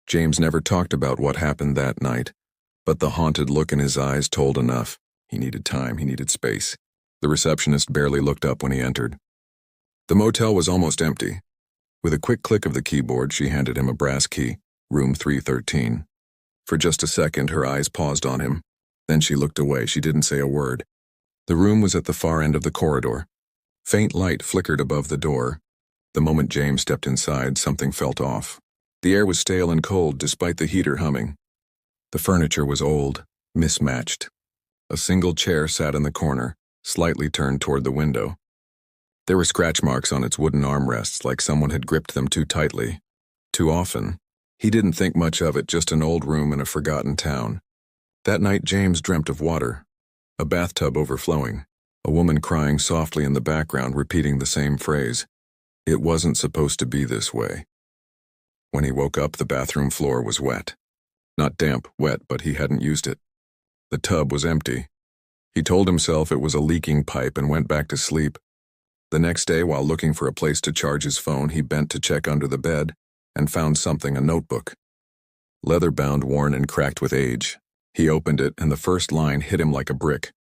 James never talked about what happened that night, but the haunted look in his eyes told enough. He needed time, he needed space. The receptionist barely looked up when he entered. The motel was almost empty. With a quick click of the keyboard, she handed him a brass key, room 313. For just a second, her eyes paused on him. Then she looked away. She didn't say a word. The room was at the far end of the corridor. Faint light flickered above the door. The moment James stepped inside, something felt off. The air was stale and cold despite the heater humming. The furniture was old, mismatched. A single chair sat in the corner, slightly turned toward the window. There were scratch marks on its wooden armrests, like someone had gripped them too tightly. Too often. He didn't think much of it, just an old room in a forgotten town. That night James dreamt of water, a bathtub overflowing, a woman crying softly in the background repeating the same phrase. It wasn't supposed to be this way. When he woke up, the bathroom floor was wet. Not damp, wet, but he hadn't used it. The tub was empty. He told himself it was a leaking pipe and went back to sleep. The next day, while looking for a place to charge his phone, he bent to check under the bed and found something, a notebook. Leather-bound, worn and cracked with age. He opened it, and the first line hit him like a brick.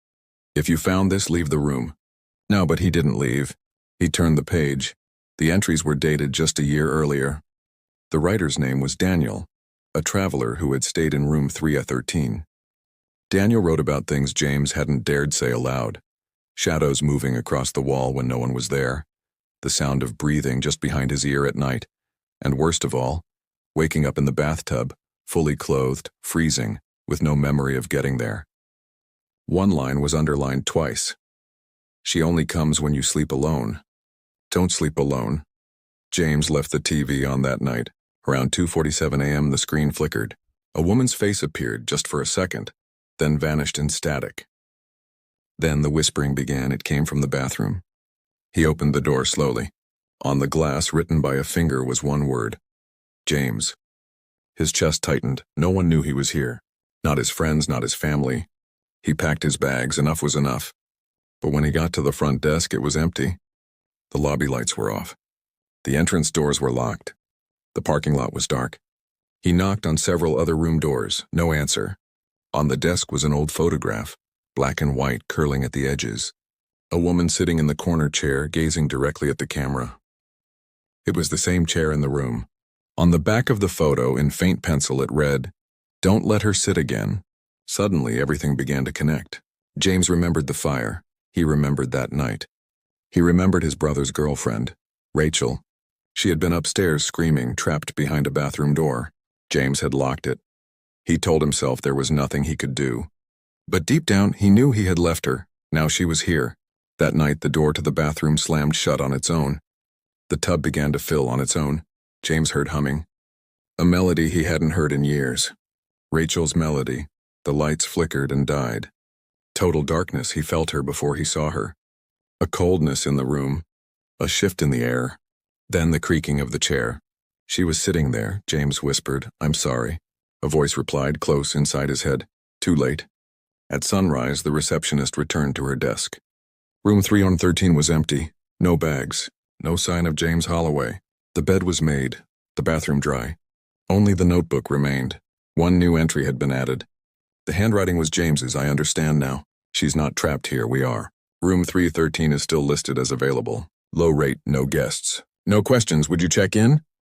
If you found this, leave the room. No, but he didn't leave. He turned the page. The entries were dated just a year earlier. The writer's name was Daniel, a traveler who had stayed in room 313. Daniel wrote about things James hadn't dared say aloud. Shadows moving across the wall when no one was there. The sound of breathing just behind his ear at night. And worst of all, waking up in the bathtub, fully clothed, freezing, with no memory of getting there. One line was underlined twice. She only comes when you sleep alone. Don't sleep alone. James left the TV on that night. Around 2:47 a.m. the screen flickered. A woman's face appeared just for a second, then vanished in static. Then the whispering began. It came from the bathroom. He opened the door slowly. On the glass, written by a finger, was one word. James. His chest tightened. No one knew he was here. Not his friends, not his family. He packed his bags. Enough was enough. But when he got to the front desk, it was empty. The lobby lights were off. The entrance doors were locked. The parking lot was dark. He knocked on several other room doors. No answer. On the desk was an old photograph, black and white, curling at the edges. A woman sitting in the corner chair, gazing directly at the camera. It was the same chair in the room. On the back of the photo, in faint pencil, it read, "Don't let her sit again." Suddenly, everything began to connect. James remembered the fire. He remembered that night. He remembered his brother's girlfriend, Rachel. She had been upstairs screaming, trapped behind a bathroom door. James had locked it. He told himself there was nothing he could do. But deep down, he knew he had left her. Now she was here. That night, the door to the bathroom slammed shut on its own. The tub began to fill on its own. James heard humming. A melody he hadn't heard in years. Rachel's melody. The lights flickered and died. Total darkness. He felt her before he saw her. A coldness in the room. A shift in the air. Then the creaking of the chair. She was sitting there. James whispered, "I'm sorry." A voice replied, close inside his head, "Too late." At sunrise, the receptionist returned to her desk. Room 313 was empty. No bags. No sign of James Holloway. The bed was made. The bathroom dry. Only the notebook remained. One new entry had been added. The handwriting was James's. "I understand now. She's not trapped here. We are. Room 313 is still listed as available. Low rate, no guests. No questions. Would you check in?"